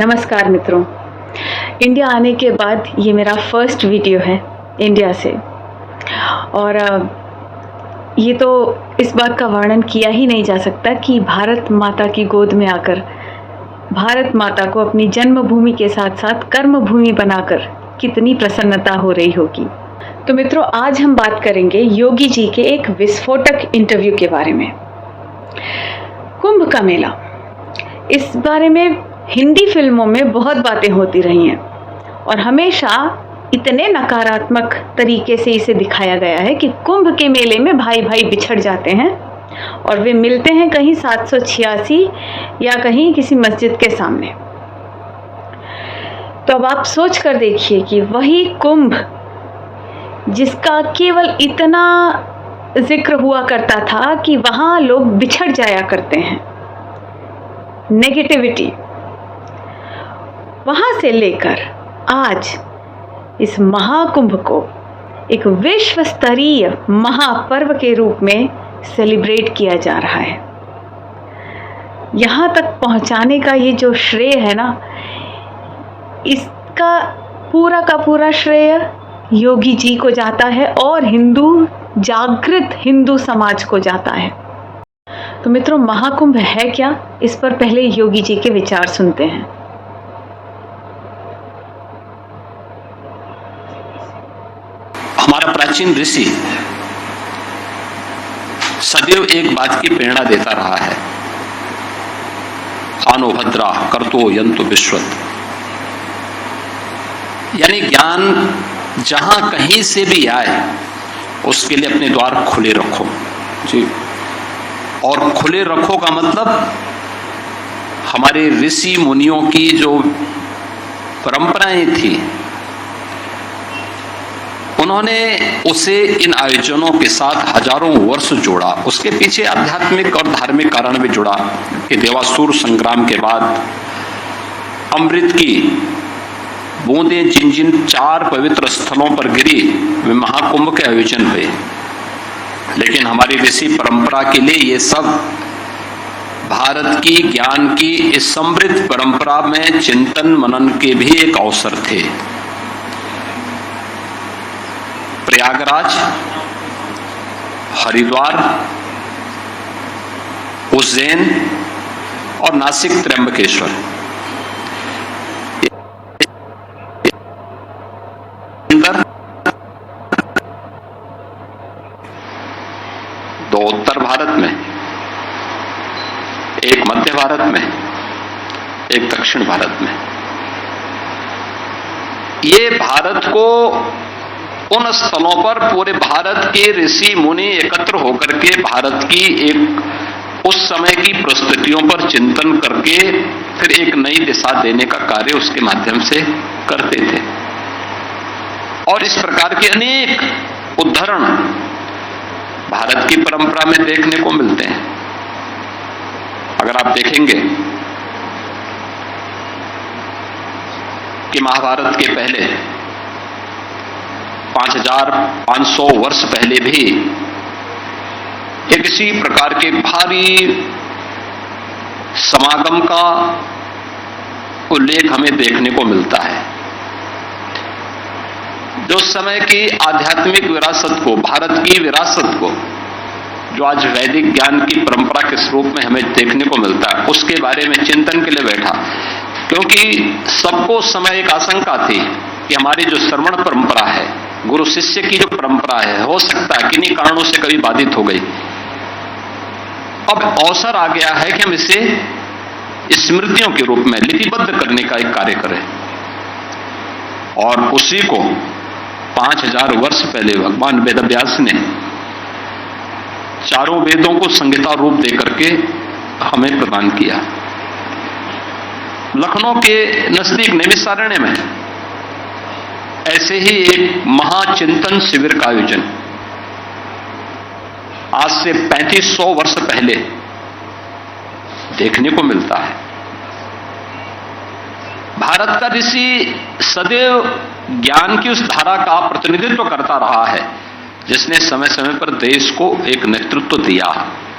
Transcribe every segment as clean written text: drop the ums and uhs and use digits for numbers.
नमस्कार मित्रों। इंडिया आने के बाद ये मेरा फर्स्ट वीडियो है इंडिया से, और ये तो इस बात का वर्णन किया ही नहीं जा सकता कि भारत माता की गोद में आकर भारत माता को अपनी जन्मभूमि के साथ साथ कर्मभूमि बनाकर कितनी प्रसन्नता हो रही होगी। तो मित्रों, आज हम बात करेंगे योगी जी के एक विस्फोटक इंटरव्यू के बारे में। कुंभ का मेला, इस बारे में हिंदी फिल्मों में बहुत बातें होती रही हैं और हमेशा इतने नकारात्मक तरीके से इसे दिखाया गया है कि कुंभ के मेले में भाई भाई बिछड़ जाते हैं और वे मिलते हैं कहीं 786 या कहीं किसी मस्जिद के सामने। तो अब आप सोच कर देखिए कि वही कुंभ जिसका केवल इतना जिक्र हुआ करता था कि वहां लोग बिछड़ जाया करते हैं, नेगेटिविटी, वहां से लेकर आज इस महाकुंभ को एक विश्व स्तरीय महापर्व के रूप में सेलिब्रेट किया जा रहा है। यहां तक पहुंचाने का ये जो श्रेय है ना, इसका पूरा का पूरा श्रेय योगी जी को जाता है और जागृत हिंदू समाज को जाता है। तो मित्रों, महाकुंभ है क्या, इस पर पहले योगी जी के विचार सुनते हैं। हमारा प्राचीन ऋषि सदैव एक बात की प्रेरणा देता रहा है, आनो भद्रा कर्तो यंतु विश्वत, यानी ज्ञान जहां कहीं से भी आए उसके लिए अपने द्वार खुले रखो जी। और खुले रखो का मतलब हमारे ऋषि मुनियों की जो परंपराएं थी, उन्होंने उसे इन आयोजनों के साथ हजारों वर्ष जोड़ा। उसके पीछे आध्यात्मिक और धार्मिक कारण भी जुड़ा कि देवासुर संग्राम के बाद अमृत की बूंदें जिन जिन 4 पवित्र स्थलों पर गिरी, वे महाकुंभ के आयोजन हुए। लेकिन हमारी ऋषि परंपरा के लिए ये सब भारत की ज्ञान की इस समृद्ध परंपरा में चिंतन मनन के भी एक अवसर थे। प्रयागराज, हरिद्वार, उज्जैन और नासिक त्र्यंबकेश्वर, दो उत्तर भारत में, एक मध्य भारत में, एक दक्षिण भारत में। ये भारत को उन स्थलों पर पूरे भारत के ऋषि मुनि एकत्र होकर के भारत की एक उस समय की परिस्थितियों पर चिंतन करके फिर एक नई दिशा देने का कार्य उसके माध्यम से करते थे। और इस प्रकार के अनेक उदाहरण भारत की परंपरा में देखने को मिलते हैं। अगर आप देखेंगे कि महाभारत के पहले 5500 वर्ष पहले भी एक इसी प्रकार के भारी समागम का उल्लेख हमें देखने को मिलता है, जो समय की आध्यात्मिक विरासत को, भारत की विरासत को, जो आज वैदिक ज्ञान की परंपरा के स्वरूप में हमें देखने को मिलता है, उसके बारे में चिंतन के लिए बैठा। क्योंकि सबको उस समय एक आशंका थी कि हमारी जो श्रवण परंपरा है, गुरु शिष्य की जो परंपरा है, हो सकता है किन्हीं कारणों से कभी बाधित हो गई। अब अवसर आ गया है कि हम इसे स्मृतियों के रूप में लिपिबद्ध करने का एक कार्य करें। और उसी को 5000 वर्ष पहले भगवान वेदव्यास ने चारों वेदों को संहिता रूप देकर के हमें प्रदान किया। लखनऊ के नजदीक नैमिषारण्य में ऐसे ही एक महाचिंतन शिविर का आयोजन आज से 3500 वर्ष पहले देखने को मिलता है। भारत का ऋषि सदैव ज्ञान की उस धारा का प्रतिनिधित्व करता रहा है जिसने समय समय पर देश को एक नेतृत्व दिया,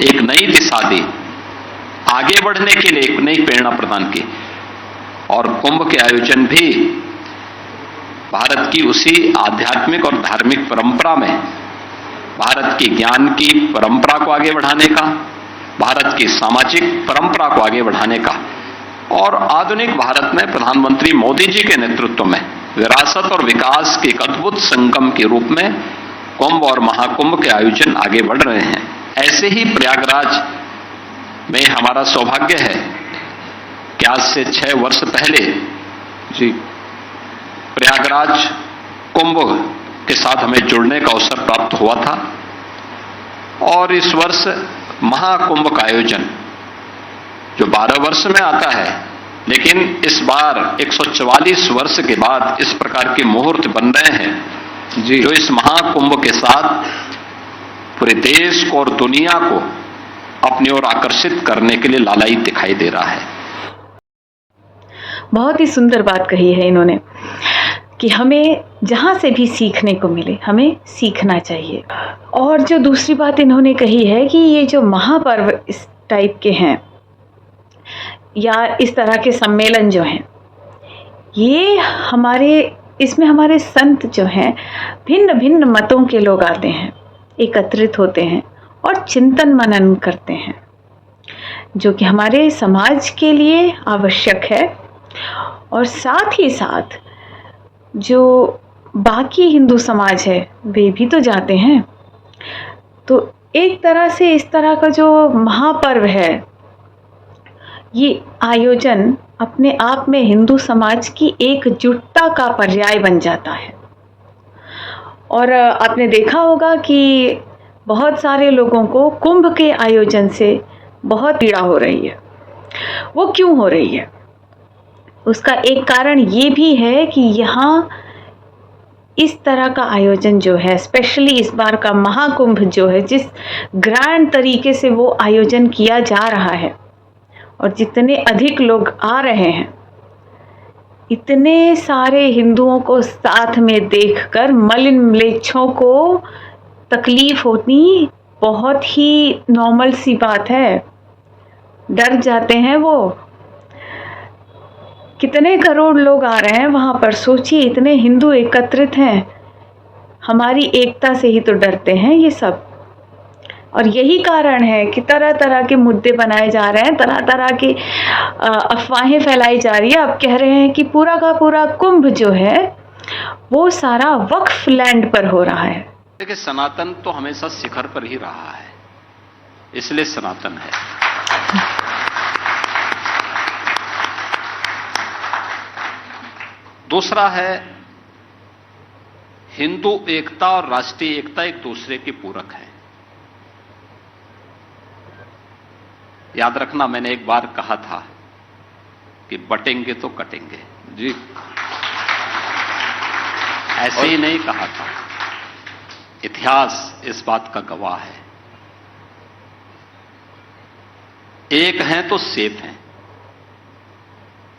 एक नई दिशा दी, आगे बढ़ने के लिए एक नई प्रेरणा प्रदान की। और कुंभ के आयोजन भी भारत की उसी आध्यात्मिक और धार्मिक परंपरा में भारत की ज्ञान की परंपरा को आगे बढ़ाने का, भारत की सामाजिक परंपरा को आगे बढ़ाने का और आधुनिक भारत में प्रधानमंत्री मोदी जी के नेतृत्व में विरासत और विकास के एक अद्भुत संगम के रूप में कुंभ और महाकुंभ के आयोजन आगे बढ़ रहे हैं। ऐसे ही प्रयागराज में हमारा सौभाग्य है कि आज से 6 वर्ष पहले जी प्रयागराज कुंभ के साथ हमें जुड़ने का अवसर प्राप्त हुआ था और इस वर्ष महाकुंभ का आयोजन जो 12 वर्ष में आता है, लेकिन इस बार 144 वर्ष के बाद इस प्रकार के मुहूर्त बन रहे हैं जी, जो इस महाकुंभ के साथ पूरे देश को और दुनिया को अपनी ओर आकर्षित करने के लिए लालायित दिखाई दे रहा है। बहुत ही सुंदर बात कही है इन्होंने कि हमें जहाँ से भी सीखने को मिले हमें सीखना चाहिए। और जो दूसरी बात इन्होंने कही है कि ये जो महापर्व इस टाइप के हैं या इस तरह के सम्मेलन जो हैं, ये इसमें हमारे संत जो हैं भिन्न भिन्न मतों के लोग आते हैं, एकत्रित होते हैं और चिंतन मनन करते हैं, जो कि हमारे समाज के लिए आवश्यक है। और साथ ही साथ जो बाकी हिंदू समाज है वे भी तो जाते हैं। तो एक तरह से इस तरह का जो महापर्व है, ये आयोजन अपने आप में हिंदू समाज की एकजुटता का पर्याय बन जाता है। और आपने देखा होगा कि बहुत सारे लोगों को कुंभ के आयोजन से बहुत पीड़ा हो रही है। वो क्यों हो रही है? उसका एक कारण ये भी है कि यहाँ इस तरह का आयोजन जो है, स्पेशली इस बार का महाकुंभ जो है, जिस ग्रैंड तरीके से वो आयोजन किया जा रहा है और जितने अधिक लोग आ रहे हैं, इतने सारे हिंदुओं को साथ में देखकर मलिन म्लेच्छों को तकलीफ होनी बहुत ही नॉर्मल सी बात है। डर जाते हैं वो। कितने करोड़ लोग आ रहे हैं वहाँ पर, सोचिए, इतने हिंदू एकत्रित हैं। हमारी एकता से ही तो डरते हैं ये सब। और यही कारण है कि तरह तरह के मुद्दे बनाए जा रहे हैं, तरह तरह की अफवाहें फैलाई जा रही है। अब कह रहे हैं कि पूरा का पूरा कुंभ जो है वो सारा वक्फ लैंड पर हो रहा है। देखिए, सनातन तो हमेशा शिखर पर ही रहा है, इसलिए सनातन है। दूसरा है, हिंदू एकता और राष्ट्रीय एकता एक दूसरे के पूरक है। याद रखना, मैंने एक बार कहा था कि बटेंगे तो कटेंगे जी, ऐसे ही नहीं कहा था। इतिहास इस बात का गवाह है। एक हैं तो सेफ हैं।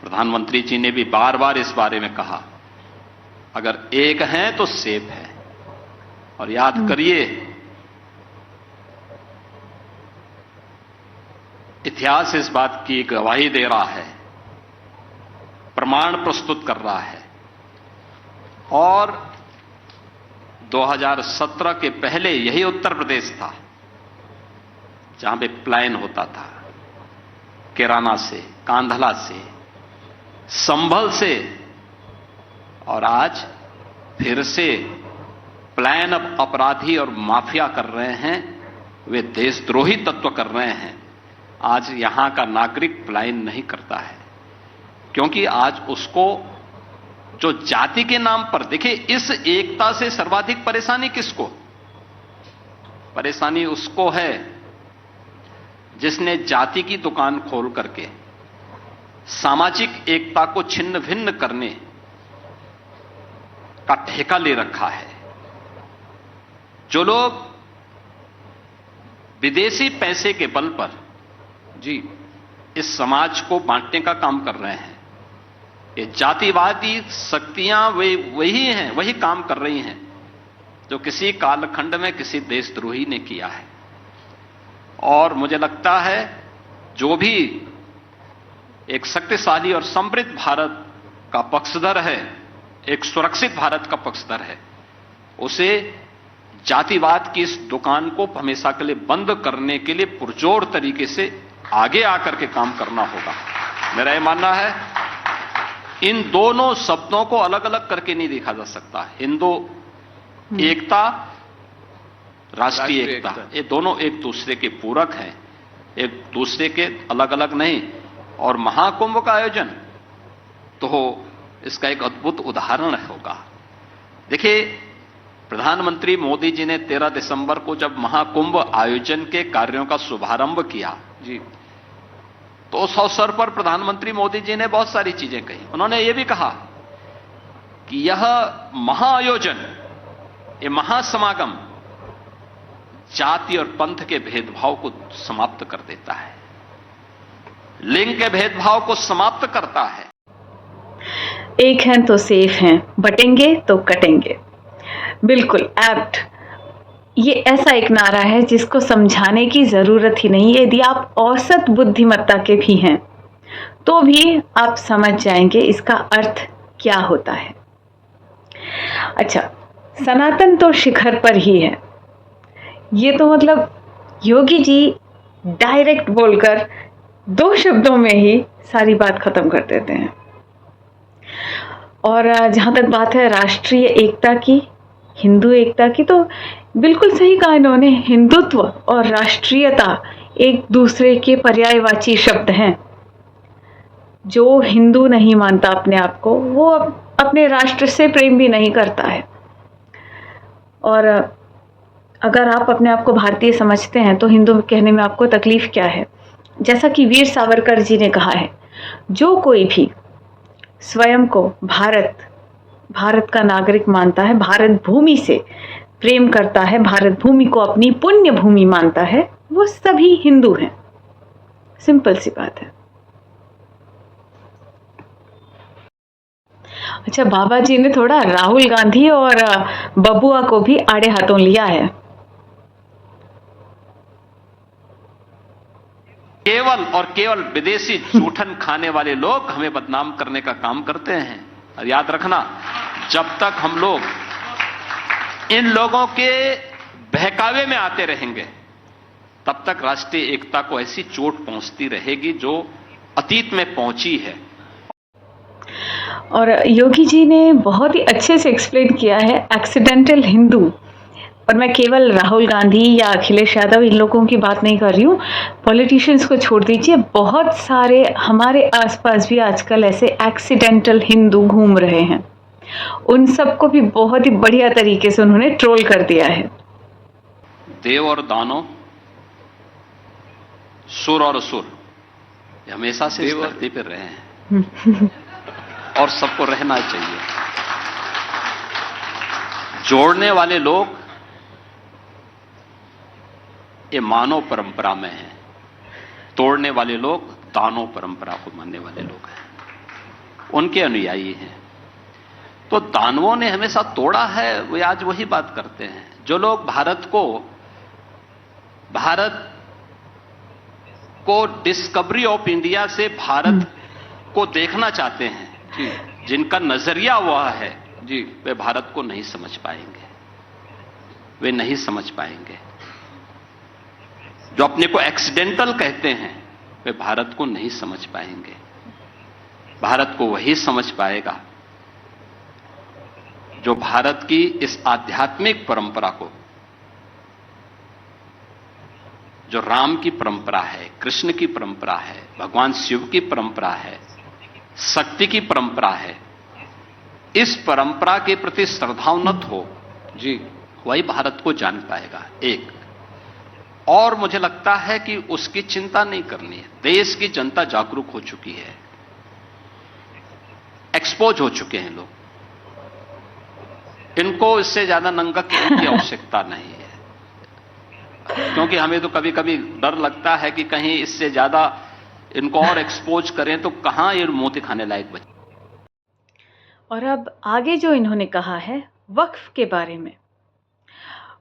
प्रधानमंत्री जी ने भी बार बार इस बारे में कहा, अगर एक हैं तो सेफ है। और याद करिए, इतिहास इस बात की गवाही दे रहा है, प्रमाण प्रस्तुत कर रहा है। और 2017 के पहले यही उत्तर प्रदेश था जहां पे प्लान होता था, कैराना से, कांधला से, संभल से। और आज फिर से प्लान अब अपराधी और माफिया कर रहे हैं, वे देशद्रोही तत्व कर रहे हैं। आज यहां का नागरिक पलायन नहीं करता है, क्योंकि आज उसको जो जाति के नाम पर, देखिए, इस एकता से सर्वाधिक परेशानी किसको? परेशानी उसको है जिसने जाति की दुकान खोल करके सामाजिक एकता को छिन्न भिन्न करने का ठेका ले रखा है। जो लोग विदेशी पैसे के बल पर जी इस समाज को बांटने का काम कर रहे हैं, ये जातिवादी शक्तियां वही हैं, वही काम कर रही हैं जो किसी कालखंड में किसी देशद्रोही ने किया है। और मुझे लगता है जो भी एक शक्तिशाली और समृद्ध भारत का पक्षधर है, एक सुरक्षित भारत का पक्षधर है, उसे जातिवाद की इस दुकान को हमेशा के लिए बंद करने के लिए पुरजोर तरीके से आगे आकर के काम करना होगा। मेरा यह मानना है इन दोनों शब्दों को अलग अलग करके नहीं देखा जा सकता। हिंदू एकता, राष्ट्रीय एकता, ये दोनों एक दूसरे के पूरक हैं, एक दूसरे के अलग अलग नहीं। और महाकुंभ का आयोजन तो इसका एक अद्भुत उदाहरण होगा। देखिए, प्रधानमंत्री मोदी जी ने 13 दिसंबर को जब महाकुंभ आयोजन के कार्यों का शुभारंभ किया जी, तो उस अवसर पर प्रधानमंत्री मोदी जी ने बहुत सारी चीजें कही। उन्होंने यह भी कहा कि यह महाआयोजन, ये महासमागम जाति और पंथ के भेदभाव को समाप्त कर देता है, लिंग के भेदभाव को समाप्त करता है। एक हैं तो सेफ हैं, बटेंगे तो कटेंगे। बिल्कुल एप्ट। ये ऐसा एक नारा है जिसको समझाने की जरूरत ही नहीं है। यदि आप औसत बुद्धिमत्ता के भी हैं तो भी आप समझ जाएंगे इसका अर्थ क्या होता है। अच्छा, सनातन तो शिखर पर ही है, ये तो मतलब योगी जी डायरेक्ट बोलकर 2 शब्दों में ही सारी बात खत्म कर देते हैं। और जहां तक बात है राष्ट्रीय एकता की, हिंदू एकता की, तो बिल्कुल सही कहा इन्होंने। हिंदुत्व और राष्ट्रीयता एक दूसरे के पर्यायवाची शब्द हैं। जो हिंदू नहीं मानता अपने आप को, वो अपने राष्ट्र से प्रेम भी नहीं करता है। और अगर आप अपने आप को भारतीय समझते हैं तो हिंदू कहने में आपको तकलीफ क्या है? जैसा कि वीर सावरकर जी ने कहा है, जो कोई भी स्वयं को भारत का नागरिक मानता है, भारत भूमि से प्रेम करता है, भारत भूमि को अपनी पुण्य भूमि मानता है, वो सभी हिंदू हैं। सिंपल सी बात है। अच्छा, बाबा जी ने थोड़ा राहुल गांधी और बबुआ को भी आड़े हाथों लिया है। केवल और केवल विदेशी जूठन खाने वाले लोग हमें बदनाम करने का काम करते हैं। और याद रखना, जब तक हम लोग इन लोगों के बहकावे में आते रहेंगे तब तक राष्ट्रीय एकता को ऐसी चोट पहुंचती रहेगी जो अतीत में पहुंची है। और योगी जी ने बहुत ही अच्छे से एक्सप्लेन किया है एक्सीडेंटल हिंदू। और मैं केवल राहुल गांधी या अखिलेश यादव इन लोगों की बात नहीं कर रही हूँ, पॉलिटिशियंस को छोड़ दीजिए, बहुत सारे हमारे आसपास भी आजकल ऐसे एक्सीडेंटल हिंदू घूम रहे हैं। उन सबको भी बहुत ही बढ़िया तरीके से उन्होंने ट्रोल कर दिया है। देव और दानव, सुर और असुर हमेशा से इस धरती पर रहे हैं और सबको रहना चाहिए। जोड़ने वाले लोग ये मानव परंपरा में है, तोड़ने वाले लोग दानव परंपरा को मानने वाले लोग हैं, उनके अनुयायी हैं। तो दानवों ने हमेशा तोड़ा है, वे आज वही बात करते हैं। जो लोग भारत को डिस्कवरी ऑफ इंडिया से भारत को देखना चाहते हैं जी, जिनका नजरिया वह है जी, वे भारत को नहीं समझ पाएंगे, वे नहीं समझ पाएंगे। जो अपने को एक्सीडेंटल कहते हैं वे भारत को नहीं समझ पाएंगे। भारत को वही समझ पाएगा जो भारत की इस आध्यात्मिक परंपरा को, जो राम की परंपरा है, कृष्ण की परंपरा है, भगवान शिव की परंपरा है, शक्ति की परंपरा है, इस परंपरा के प्रति श्रद्धान्वित हो जी, वही भारत को जान पाएगा। एक और मुझे लगता है कि उसकी चिंता नहीं करनी है। देश की जनता जागरूक हो चुकी है, एक्सपोज हो चुके हैं लोग, इनको इससे ज्यादा नंगा करने की आवश्यकता नहीं है। क्योंकि हमें तो कभी कभी डर लगता है कि कहीं इससे ज्यादा इनको और एक्सपोज करें तो कहां ये मोती खाने लायक बचे। और अब आगे जो इन्होंने कहा है वक्फ के बारे में,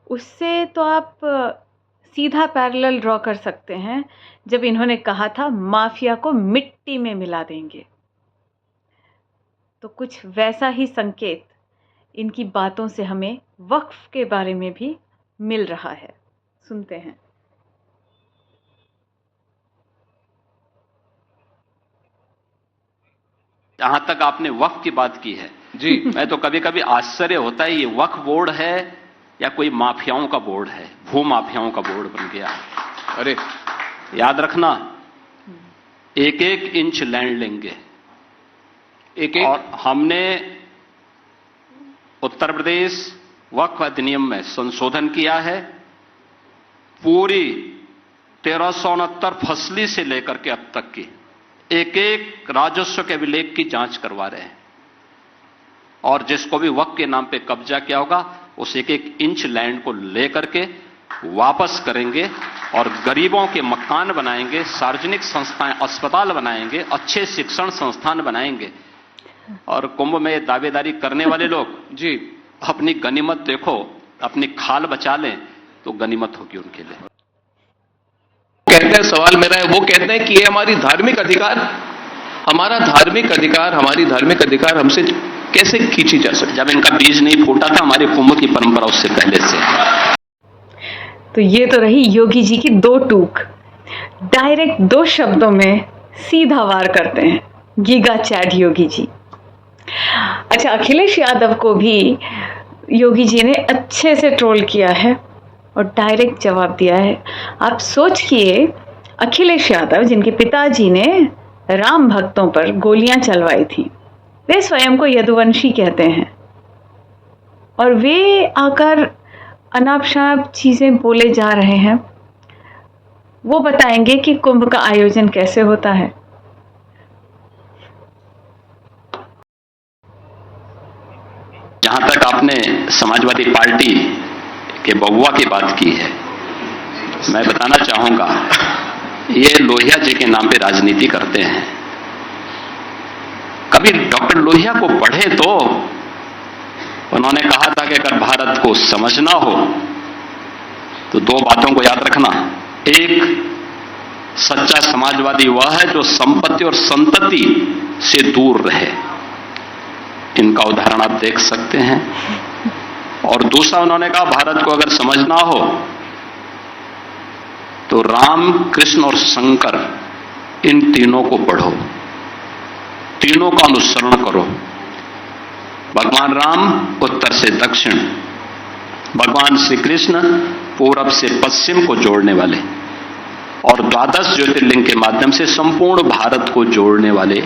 उससे तो आप सीधा पैरेलल ड्रॉ कर सकते हैं जब इन्होंने कहा था माफिया को मिट्टी में मिला देंगे। तो कुछ वैसा ही संकेत इनकी बातों से हमें वक्फ के बारे में भी मिल रहा है। सुनते हैं। जहां तक आपने वक्फ की बात की है जी, मैं तो कभी कभी आश्चर्य होता है ये वक्फ बोर्ड है या कोई माफियाओं का बोर्ड है, भू माफियाओं का बोर्ड बन गया। अरे याद रखना, एक एक इंच लैंड लेंगे, एक एक। और हमने उत्तर प्रदेश वक्फ अधिनियम में संशोधन किया है। पूरी 1369 फसली से लेकर के अब तक की एक एक राजस्व के अभिलेख की जांच करवा रहे हैं, और जिसको भी वक्फ के नाम पे कब्जा किया होगा उस एक एक इंच लैंड को लेकर के वापस करेंगे और गरीबों के मकान बनाएंगे, सार्वजनिक संस्थाएं, अस्पताल बनाएंगे, अच्छे शिक्षण संस्थान बनाएंगे। और कुंभ में दावेदारी करने वाले लोग जी अपनी गनीमत देखो, अपनी खाल बचा लें तो गनीमत होगी उनके लिए। कहते हैं, सवाल मेरा है, वो कहते हैं कि ये हमारी धार्मिक अधिकार, हमारा धार्मिक अधिकार, हमारी धार्मिक अधिकार हमसे कैसे खींची जा सकती? जब इनका बीज नहीं फूटा था हमारे कुंभ की परंपरा उससे पहले से। तो ये तो रही योगी जी की दो टूक, डायरेक्ट दो शब्दों में सीधा वार करते हैं गीगा चैट योगी जी। अच्छा, अखिलेश यादव को भी योगी जी ने अच्छे से ट्रोल किया है और डायरेक्ट जवाब दिया है। आप सोचिए, अखिलेश यादव जिनके पिताजी ने राम भक्तों पर गोलियां चलवाई थी, वे स्वयं को यदुवंशी कहते हैं, और वे आकर अनाप शनाप चीजें बोले जा रहे हैं। वो बताएंगे कि कुंभ का आयोजन कैसे होता है। जहां तक आपने समाजवादी पार्टी के बबुआ की बात की है, मैं बताना चाहूंगा, ये लोहिया जी के नाम पे राजनीति करते हैं। कभी डॉक्टर लोहिया को पढ़े तो उन्होंने कहा था कि अगर भारत को समझना हो तो दो बातों को याद रखना। एक, सच्चा समाजवादी वह है जो संपत्ति और संतति से दूर रहे। इनका उदाहरण आप देख सकते हैं। और दूसरा, उन्होंने कहा भारत को अगर समझना हो तो राम, कृष्ण और शंकर, इन तीनों को पढ़ो, तीनों का अनुसरण करो। भगवान राम उत्तर से दक्षिण, भगवान श्री कृष्ण पूरब से पश्चिम को जोड़ने वाले, और 12 ज्योतिर्लिंग के माध्यम से संपूर्ण भारत को जोड़ने वाले,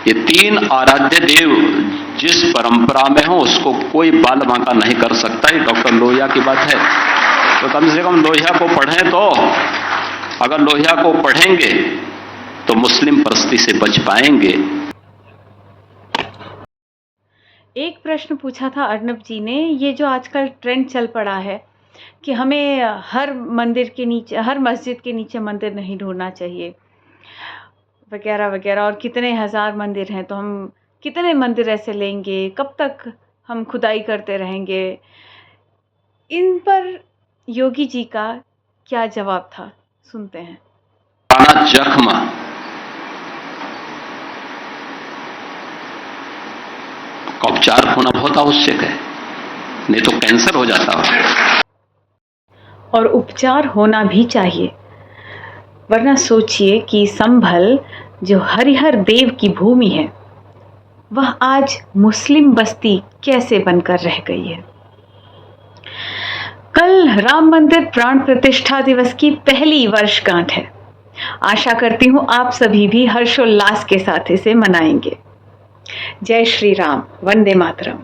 ये तीन आराध्य देव जिस परंपरा में हो उसको कोई बाल बांका नहीं कर सकता। ये डॉक्टर लोहिया की बात है। तो कम से कम लोहिया को पढ़ें। तो अगर लोहिया को पढ़ेंगे तो मुस्लिम परस्ती से बच पाएंगे। एक प्रश्न पूछा था अर्नब जी ने, ये जो आजकल ट्रेंड चल पड़ा है कि हमें हर मंदिर के नीचे, हर मस्जिद के नीचे मंदिर नहीं ढूंढना चाहिए वगैरह वगैरह, और कितने हजार मंदिर हैं तो हम कितने मंदिर ऐसे लेंगे, कब तक हम खुदाई करते रहेंगे। इन पर योगी जी का क्या जवाब था, सुनते हैं। पुराना जख्म का उपचार होना बहुत आवश्यक है, नहीं तो कैंसर हो जाता है। और उपचार होना भी चाहिए, वरना सोचिए कि संभल जो हरिहर देव की भूमि है वह आज मुस्लिम बस्ती कैसे बनकर रह गई है। कल राम मंदिर प्राण प्रतिष्ठा दिवस की पहली वर्षगांठ है। आशा करती हूं आप सभी भी हर्षोल्लास के साथ इसे मनाएंगे। जय श्री राम, वंदे मातरम।